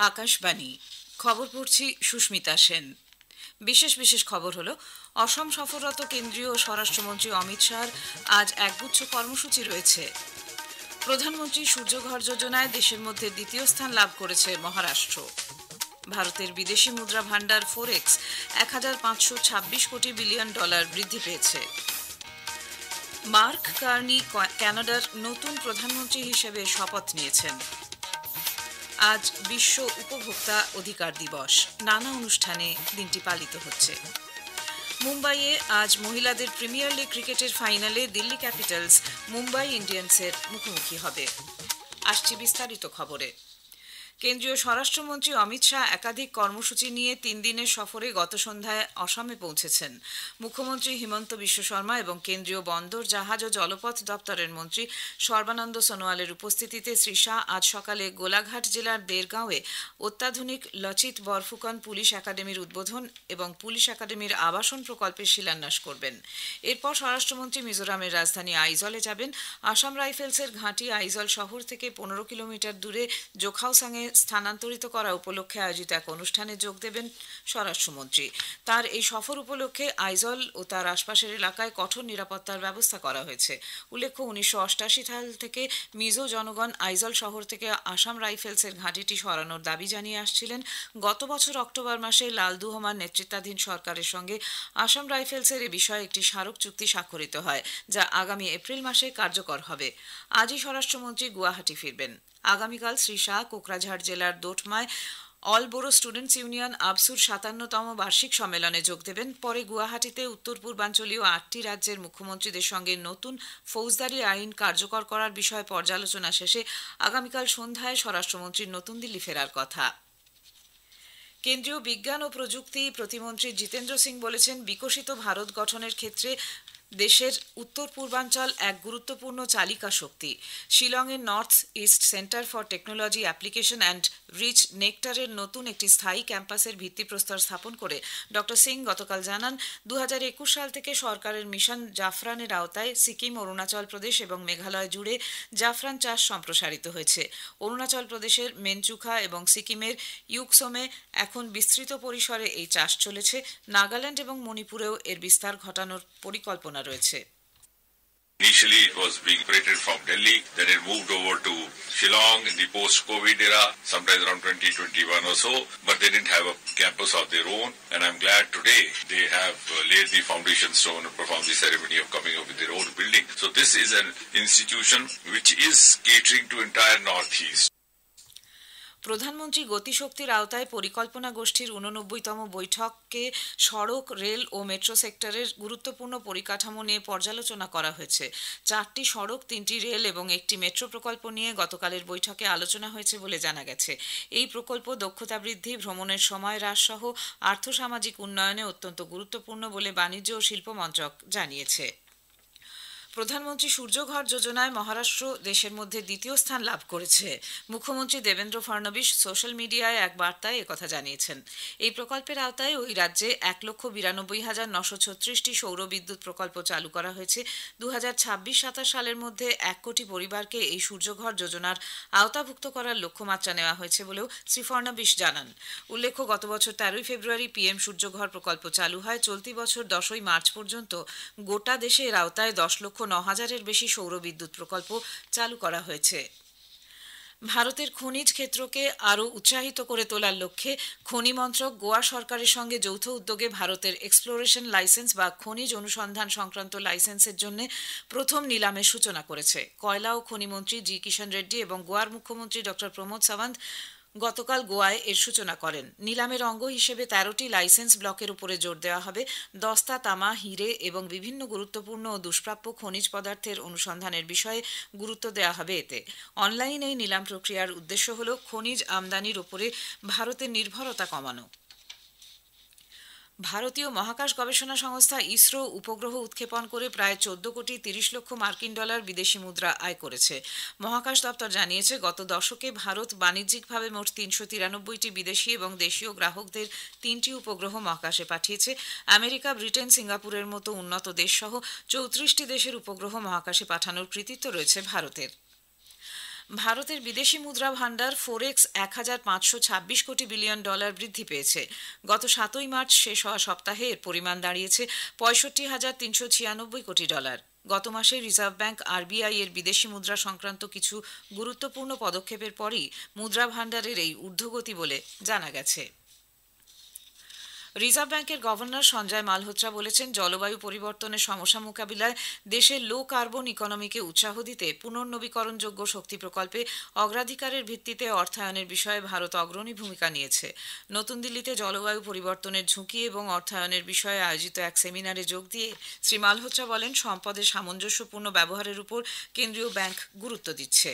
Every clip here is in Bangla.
আকাশবাণী খবর পড়ছি সুস্মিতা সেন। বিশেষ বিশেষ খবর হলো, অসম সফররত কেন্দ্রীয় স্বরাষ্ট্রমন্ত্রী অমিত শাহর আজ একগুচ্ছ কর্মসূচি রয়েছে। প্রধানমন্ত্রী সূর্যঘর যোজনায় দেশের মধ্যে দ্বিতীয় স্থান লাভ করেছে মহারাষ্ট্র। ভারতের বিদেশি মুদ্রা ভান্ডার ফোরেক্স ১,৫২৬ কোটি বিলিয়ন ডলার বৃদ্ধি পেয়েছে। মার্ক কার্নি কানাডার নতুন প্রধানমন্ত্রী হিসেবে শপথ নিয়েছেন। আজ বিশ্ব উপভোক্তা অধিকার দিবস। নানা অনুষ্ঠানে দিনটি পালিত হচ্ছে। মুম্বাইয়ে আজ মহিলাদের প্রিমিয়ার লিগ ক্রিকেটের ফাইনালে দিল্লি ক্যাপিটালস মুম্বাই ইন্ডিয়ান্সের মুখোমুখি হবে। আসছি বিস্তারিত খবরে। কেন্দ্রীয় স্বরাষ্ট্রমন্ত্রী অমিত শাহ একাধিক কর্মসূচি নিয়ে ৩ দিনের সফরে গত সন্ধ্যায় অসমে পৌঁছেছেন। মুখ্যমন্ত্রী হিমন্ত বিশ্ব শর্মা এবং কেন্দ্রীয় বন্দর, জাহাজ ও জলপথ দপ্তরের মন্ত্রী সর্বানন্দ সোনোয়ালের উপস্থিতিতে শ্রী শাহ আজ সকালে গোলাঘাট জেলার দেরগাঁওয়ে অত্যাধুনিক লচিত বরফুকন পুলিশ একাডেমির উদ্বোধন এবং পুলিশ একাডেমির আবাসন প্রকল্পের শিলান্যাস করবেন। এরপর স্বরাষ্ট্রমন্ত্রী মিজোরামের রাজধানী আইজলে যাবেন। আসাম রাইফেলসের ঘাঁটি আইজল শহর থেকে ১৫ কিলোমিটার দূরে জোখাউসাংয়ে স্থানান্তরিত করা উপলক্ষে আয়োজিত এক অনুষ্ঠানে যোগ দেবেন স্বরাষ্ট্রমন্ত্রী। তার এই সফর উপলক্ষে আইজল ও তার আশপাশের এলাকায় কঠোর নিরাপত্তার ব্যবস্থা করা হয়েছে। উল্লেখ্য, ১৯৮৮ সাল থেকে মিজো জনগণ আইজল শহর থেকে আসাম রাইফেলসের ঘাঁটিটি সরানোর দাবি জানিয়ে আসছিলেন। গত বছর অক্টোবর মাসে লাল দুহমার নেতৃত্বাধীন সরকারের সঙ্গে আসাম রাইফেলসের এ বিষয়ে একটি স্মারক চুক্তি স্বাক্ষরিত হয়, যা আগামী এপ্রিল মাসে কার্যকর হবে। আজই স্বরাষ্ট্রমন্ত্রী গুয়াহাটি ফিরবেন। আগামীকাল শ্রী শাহ কোকরাঝাড় জেলার দোটমায় অল বোরো স্টুডেন্টস ইউনিয়ন আবসুর ৫৭তম বার্ষিক সম্মেলনে যোগ দেবেন। পরে গুয়াহাটিতে উত্তর পূর্বাঞ্চলীয় ৮টি রাজ্যের মুখ্যমন্ত্রীদের সঙ্গে নতুন ফৌজদারি আইন কার্যকর করার বিষয়ে পর্যালোচনা শেষে আগামীকাল সন্ধ্যায় স্বরাষ্ট্রমন্ত্রীর নতুন দিল্লি ফেরার কথা। কেন্দ্রীয় বিজ্ঞান ও প্রযুক্তি প্রতিমন্ত্রী জিতেন্দ্র সিং বলেছেন, বিকশিত ভারত গঠনের ক্ষেত্রে দেশের উত্তর পূর্বাঞ্চল এক গুরুত্বপূর্ণ চালিকা শক্তি। শিলংয়ের north east centre for technology application and reach নেকটারের নতুন একটি স্থায়ী ক্যাম্পাসের ভিত্তিপ্রস্তর স্থাপন করে ড সিং গতকাল জানান, ২০২১ সাল থেকে সরকারের মিশন জাফরানের আওতায় সিকিম, অরুণাচল প্রদেশ এবং মেঘালয় জুড়ে জাফরান চাষ সম্প্রসারিত হয়েছে। অরুণাচল প্রদেশের মেনচুখা এবং সিকিমের ইউকসোমে এখন বিস্তৃত পরিসরে এই চাষ চলেছে। নাগাল্যান্ড এবং মণিপুরেও এর বিস্তার ঘটানোর পরিকল্পনা রয়েছে। Initially, it was being operated from Delhi, then it moved over to Shillong in the post-COVID era, sometime around 2021 or so, but they didn't have a campus of their own, and I'm glad today they have laid the foundation stone and performed the ceremony of coming up with their own building. So this is an institution which is catering to entire Northeast. প্রধানমন্ত্রী গতিশক্তির আওতায় পরিকল্পনা গোষ্ঠীর ৮৯তম বৈঠকে সড়ক, রেল ও মেট্রো সেক্টরের গুরুত্বপূর্ণ পরিকাঠামো নিয়ে পর্যালোচনা করা হয়েছে। 4টি সড়ক, 3টি রেল এবং একটি মেট্রো প্রকল্প নিয়ে গতকালের বৈঠকে আলোচনা হয়েছে বলে জানা গেছে। এই প্রকল্প দক্ষতা বৃদ্ধি, ভ্রমণের সময় হ্রাস সহ আর্থসামাজিক উন্নয়নে অত্যন্ত গুরুত্বপূর্ণ বলে বাণিজ্য ও শিল্প মন্ত্রক জানিয়েছে। প্রধানমন্ত্রী সূর্যঘর যোজনায় মহারাষ্ট্র দেশের মধ্যে দ্বিতীয় স্থান লাভ করেছে। মুখ্যমন্ত্রী দেবেন্দ্র ফডনবিস সোশ্যাল মিডিয়ায় এক বার্তায় একথা জানিয়েছেন। এই প্রকল্পের আওতায় ওই রাজ্যে ১,৯২,৯৩৬টি সৌর বিদ্যুৎ প্রকল্প চালু করা হয়েছে। ২০২৬-২৭ সালের মধ্যে ১ কোটি পরিবারকে এই সূর্যঘর যোজনার আওতাভুক্ত করার লক্ষ্যমাত্রা নেওয়া হয়েছে বলেও শ্রী ফডনবিস জানান। উল্লেখ্য, গত বছর ১৩ ফেব্রুয়ারি পিএম সূর্যঘর প্রকল্প চালু হয়। চলতি বছর ১০ মার্চ পর্যন্ত গোটা দেশে এর আওতায় ১০,০৯,০০০-এর বেশি সৌর বিদ্যুৎ প্রকল্প চালু করা হয়েছে। ভারতের খনিজ ক্ষেত্রকে আরও উৎসাহিত করে তোলার লক্ষ্যে খনি মন্ত্রক গোয়া সরকারের সঙ্গে যৌথ উদ্যোগে ভারতের এক্সপ্লোরেশন লাইসেন্স বা খনিজ অনুসন্ধান সংক্রান্ত লাইসেন্সের জন্য প্রথম নিলামের সূচনা করেছে। কয়লা ও খনিমন্ত্রী জি কিষণ রেড্ডি এবং গোয়ার মুখ্যমন্ত্রী ড প্রমোদ সাওয়ন্ত গতকাল গোয়ায় এর সূচনা করেন। নিলামের অঙ্গ হিসেবে ১৩টি লাইসেন্স ব্লকের উপরে জোর দেওয়া হবে। দস্তা, তামা, হিরে এবং বিভিন্ন গুরুত্বপূর্ণ ও দুষ্প্রাপ্য খনিজ পদার্থের অনুসন্ধানের বিষয়ে গুরুত্ব দেওয়া হবে এতে। অনলাইনে এই নিলাম প্রক্রিয়ার উদ্দেশ্য হল খনিজ আমদানির উপরে ভারতের নির্ভরতা কমানো। ভারতীয় মহাকাশ গবেষণা সংস্থা ইসরো উপগ্রহ উৎক্ষেপণ করে প্রায় ১৪,৩০,০০,০০০ মার্কিন ডলার বিদেশি মুদ্রা আয় করেছে। মহাকাশ দপ্তর জানিয়েছে, গত দশকে ভারত বাণিজ্যিকভাবে মোট ৩৯৩টি বিদেশি এবং দেশীয় গ্রাহকদের ৩টি উপগ্রহ মহাকাশে পাঠিয়েছে। আমেরিকা, ব্রিটেন, সিঙ্গাপুরের মতো উন্নত দেশসহ ৩৪টি দেশের উপগ্রহ মহাকাশে পাঠানোর কৃতিত্ব রয়েছে ভারতের। ভারতের বিদেশি মুদ্রা ভান্ডার ফোরেক্স 1,526 কোটি বিলিয়ন ডলার বৃদ্ধি পেয়েছে। গত 7ই মার্চ শেষ হওয়া সপ্তাহে এর পরিমাণ দাঁড়িয়েছে 65,396 কোটি ডলার। গত মাসে রিজার্ভ ব্যাংক আরবিআই এর বিদেশি মুদ্রা সংক্রান্ত কিছু গুরুত্বপূর্ণ পদক্ষেপের পরই মুদ্রা ভান্ডারের এই ঊর্ধ্বগতি বলে জানা গেছে। রিজার্ভ ব্যাংকের গভর্নর সঞ্জয় মালহোত্রা বলেছেন, জলবায়ু পরিবর্তনের সমস্যা মোকাবিলায় দেশের লো কার্বন ইকোনমিকে উৎসাহ দিতে পুনর্নবীকরণযোগ্য শক্তি প্রকল্পে অগ্রাধিকারের ভিত্তিতে অর্থায়নের বিষয়ে ভারত অগ্রণী ভূমিকা নিয়েছে। নতুন দিল্লিতে জলবায়ু পরিবর্তনের ঝুঁকি এবং অর্থায়নের বিষয়ে আয়োজিত এক সেমিনারে যোগ দিয়ে শ্রী মালহোত্রা বলেন, সম্পদের সামঞ্জস্যপূর্ণ ব্যবহারের উপর কেন্দ্রীয় ব্যাংক গুরুত্ব দিচ্ছে।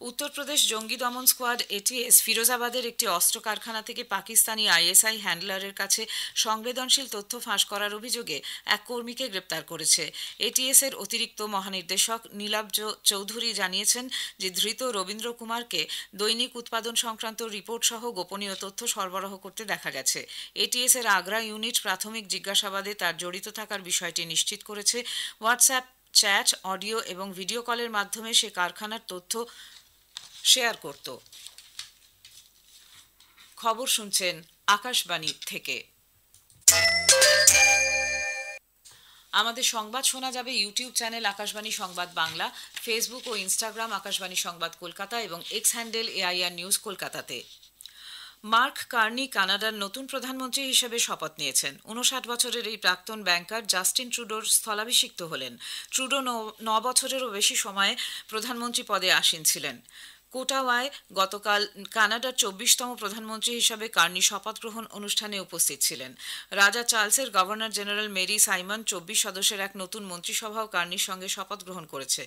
উত্তরপ্রদেশ জঙ্গি দমন স্কোয়াড এটিএস ফিরোজাবাদের একটি অস্ত্র কারখানা থেকে পাকিস্তানি আইএসআই হ্যান্ডলারের কাছে সংবেদনশীল তথ্য ফাঁস করার অভিযোগে এক কর্মীকে গ্রেপ্তার করেছে। এটিএস এর অতিরিক্ত মহানির্দেশক নীলাভ চৌধুরী জানিয়েছেন যে ধৃত রবীন্দ্র কুমারকে দৈনিক উৎপাদন সংক্রান্ত রিপোর্ট সহ গোপনীয় তথ্য সরবরাহ করতে দেখা গেছে। এটিএস এর আগ্রা ইউনিট প্রাথমিক জিজ্ঞাসাবাদে তার জড়িত থাকার বিষয়টি নিশ্চিত করেছে। হোয়াটসঅ্যাপ চ্যাট, অডিও এবং ভিডিও কলের মাধ্যমে সে কারখানার তথ্য শেয়ার করত। খবর শুনছেন আকাশবাণী থেকে। আমাদের সংবাদ শোনা যাবে ইউটিউব চ্যানেল আকাশবাণী সংবাদ বাংলা, ফেসবুক ও ইনস্টাগ্রাম আকাশবাণী সংবাদ কলকাতা এবং এক্স হ্যান্ডেল এআইআর নিউজ কলকাতাতে। মার্ক কার্নি কানাডার নতুন প্রধানমন্ত্রী হিসেবে শপথ নিয়েছেন। 59 বছরের এই প্রাক্তন ব্যাংকার জাস্টিন ট্রুডোর স্থলাভিষিক্ত হলেন। ট্রুডো 9 বছরেরও বেশি সময়ে প্রধানমন্ত্রী পদে আসীন ছিলেন। কোটাওয়ায় গতকাল কানাডার 24তম প্রধানমন্ত্রী হিসাবে কার্নি শপথ গ্রহণ অনুষ্ঠানে উপস্থিত ছিলেন। রাজা চার্লসের গভর্নর জেনারেল মেরি সাইমন 24 সদস্যের এক নতুন মন্ত্রিসভাও কার্নির সঙ্গে শপথ গ্রহণ করেছে।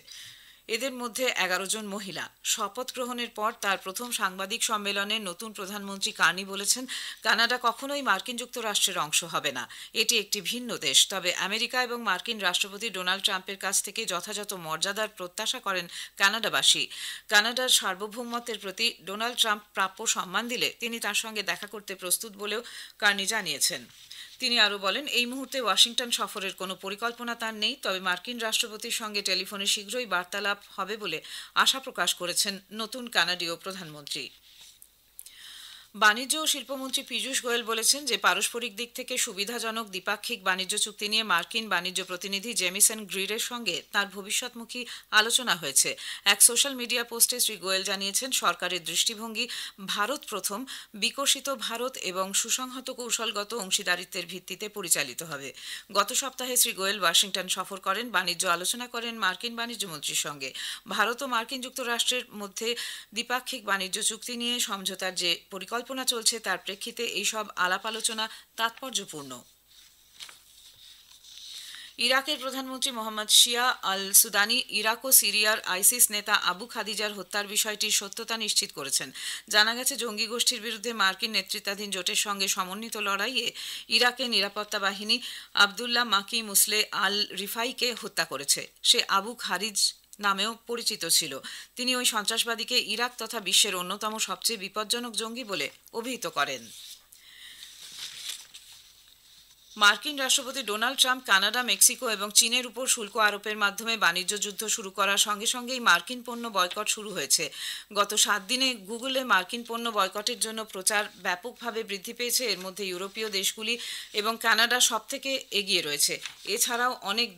এদের মধ্যে 11 জন মহিলা। শপথ গ্রহণের পর তার প্রথম সাংবাদিক সম্মেলনে নতুন প্রধানমন্ত্রী কার্নি বলেছেন, কানাডা কখনোই মার্কিন যুক্তরাষ্ট্রের অংশ হবে না। এটি একটি ভিন্ন দেশ। তবে আমেরিকা এবং মার্কিন রাষ্ট্রপতি ডোনাল্ড ট্রাম্পের কাছ থেকে যথাযথ মর্যাদার প্রত্যাশা করেন কানাডাবাসী। কানাডার সার্বভৌমত্বের প্রতি ডোনাল্ড ট্রাম্প প্রাপ্য সম্মান দিলে তিনি তার সঙ্গে দেখা করতে প্রস্তুত বলেও কার্নি জানিয়েছেন। তিনি আরও বলেন, এই মুহূর্তে ওয়াশিংটন সফরের কোনো পরিকল্পনা তার নেই, তবে মার্কিন রাষ্ট্রপতির সঙ্গে টেলিফোনে শীঘ্রই বার্তালাপ হবে বলে আশা প্রকাশ করেছেন নতুন কানাডীয় প্রধানমন্ত্রী। বাণিজ্য ও শিল্পমন্ত্রী পীযূষ গোয়েল বলেছেন যে পারস্পরিক দিক থেকে সুবিধাজনক দ্বিপাক্ষিক বাণিজ্য চুক্তি নিয়ে মার্কিন বাণিজ্য প্রতিনিধি জেমিসন গ্রিরের সঙ্গে তাঁর ভবিষ্যৎমুখী আলোচনা হয়েছে। এক সোশ্যাল মিডিয়া পোস্টে শ্রী গোয়েল জানিয়েছেন, সরকারের দৃষ্টিভঙ্গি ভারত প্রথম, বিকশিত ভারত এবং সুসংহত কৌশলগত অংশীদারিত্বের ভিত্তিতে পরিচালিত হবে। গত সপ্তাহে শ্রী গোয়েল ওয়াশিংটন সফর করেন, বাণিজ্য আলোচনা করেন মার্কিন বাণিজ্যমন্ত্রীর সঙ্গে। ভারত ও মার্কিন যুক্তরাষ্ট্রের মধ্যে দ্বিপাক্ষিক বাণিজ্য চুক্তি নিয়ে সমঝোতার যে পরিকল্পনা চলছে তার প্রেক্ষিতে এইসব আলাপ আলোচনা তাৎপর্যপূর্ণ। ইরাকের প্রধানমন্ত্রী মোহাম্মদ শিয়া আল সুদানি ইরাক ও সিরিয়ার আইসিস নেতা আবু খাদিজার হত্যার বিষয়টির সত্যতা নিশ্চিত করেছেন। জানা গেছে, জঙ্গি গোষ্ঠীর বিরুদ্ধে মার্কিন নেতৃত্বাধীন জোটের সঙ্গে সমন্বিত লড়াইয়ে ইরাকের নিরাপত্তা বাহিনী আবদুল্লাহ মাকি মুসলে আল রিফাইকে হত্যা করেছে। সে আবু খারিজ নামেও পরিচিত ছিল। তিনি ওই সন্ত্রাসবাদীকে ইরাক তথা বিশ্বের অন্যতম সবচেয়ে বিপজ্জনক জঙ্গি বলে অভিহিত করেন। মার্কিন রাষ্ট্রপতি ডোনাল্ড ট্রাম্প কানাডা, মেক্সিকো এবং চীনের উপর শুল্ক আরোপের মাধ্যমে বাণিজ্য যুদ্ধ শুরু করার সঙ্গে সঙ্গেই মার্কিন পণ্য বয়কট শুরু হয়েছে। গত 7 দিনে গুগলে মার্কিন পণ্য বয়কটের জন্য প্রচার ব্যাপকভাবে বৃদ্ধি পেয়েছে। এর মধ্যে ইউরোপীয় দেশগুলি এবং কানাডা সবথেকে এগিয়ে রয়েছে। এছাড়াও অনেক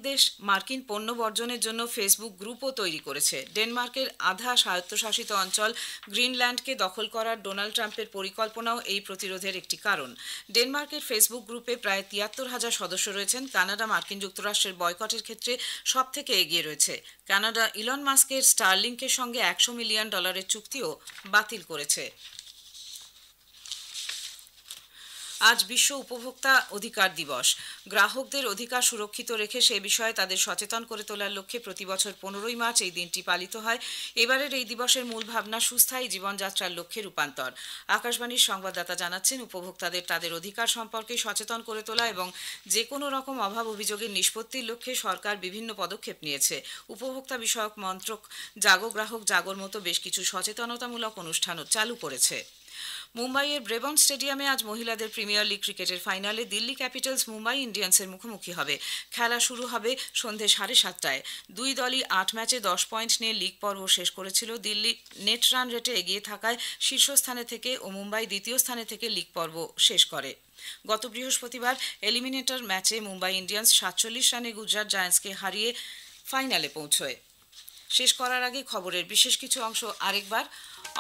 দেশ মার্কিন পণ্য বর্জনের জন্য ফেসবুক গ্রুপও তৈরি করেছে। ডেনমার্কের আধা স্বায়ত্তশাসিত অঞ্চল গ্রিনল্যান্ডকে দখল করার ডোনাল্ড ট্রাম্পের পরিকল্পনাও এই প্রতিরোধের একটি কারণ। ডেনমার্কের ফেসবুক গ্রুপে প্রায় 73,000 সদস্য রয়েছেন। কানাডা মার্কিন যুক্তরাষ্ট্রের বয়কটের ক্ষেত্রে সবথেকে এগিয়ে রয়েছে। কানাডা ইলন মাস্কের স্টারলিংকের সঙ্গে $100 মিলিয়ন চুক্তিও বাতিল করেছে। আজ বিশ্ব উপভোক্তা অধিকার দিবস। গ্রাহকদের অধিকার সুরক্ষিত রেখে সে বিষয়ে তাদের সচেতন করে তোলার লক্ষ্যে প্রতিবছর 15ই মার্চ এই দিনটি পালিত হয়। এবারের এই দিবসের মূল ভাবনা সুস্থায়ী জীবনযাত্রার লক্ষ্যে রূপান্তর। আকাশবাণীর সংবাদদাতা জানাচ্ছেন, উপভোক্তাদের তাদের অধিকার সম্পর্কে সচেতন করে তোলা এবং যে কোনো রকম অভাব অভিযোগের নিষ্পত্তির লক্ষ্যে সরকার বিভিন্ন পদক্ষেপ নিয়েছে। উপভোক্তা বিষয়ক মন্ত্রক জাগো গ্রাহক জাগোর মতো বেশ কিছু সচেতনতামূলক অনুষ্ঠানও চালু করেছে। মুম্বাইয়ের ব্রেবন স্টেডিয়ামে আজ মহিলাদের প্রিমিয়ার লিগ ক্রিকেটের ফাইনালে দিল্লি ক্যাপিটালস মুম্বাই ইন্ডিয়ান্সের মুখোমুখি হবে। খেলা শুরু হবে সন্ধে 7:30টায়। দুই দলই 8 ম্যাচে 10 পয়েন্ট নিয়ে লিগ পর্ব শেষ করেছিল। দিল্লি নেট রান রেটে এগিয়ে থাকায় শীর্ষস্থানে থেকে ও মুম্বাই দ্বিতীয় স্থানে থেকে লিগ পর্ব শেষ করে। গত বৃহস্পতিবার এলিমিনেটর ম্যাচে মুম্বাই ইন্ডিয়ান্স 47 রানে গুজরাট জায়ান্টসকে হারিয়ে ফাইনালে পৌঁছয়। শেষ করার আগে খবরের বিশেষ কিছু অংশ আরেকবার।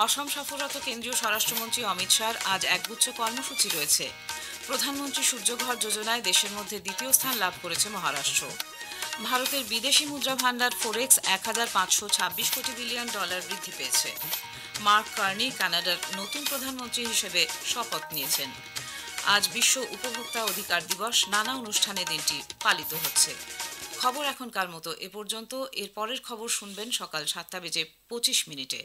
অসম সফররত কেন্দ্রীয় স্বরাষ্ট্রমন্ত্রী অমিত শাহর আজ একগুচ্ছ কর্মসূচি রয়েছে। প্রধানমন্ত্রী সূর্যঘর যোজনায় দেশের মধ্যে দ্বিতীয় স্থান লাভ করেছে মহারাষ্ট্র। ভারতের বিদেশি মুদ্রা ভান্ডার ফোরেক্স 1526 কোটি বিলিয়ন ডলার বৃদ্ধি পেয়েছে। মার্ক কার্নি কানাডার নতুন প্রধানমন্ত্রী হিসেবে শপথ নিয়েছেন। আজ বিশ্ব উপভোক্তা অধিকার দিবস। নানা অনুষ্ঠানে দিনটি পালিত হচ্ছে। খবর এখনকার মতো এ পর্যন্ত। এর পরের খবর শুনবেন সকাল 7:25 মিনিটে।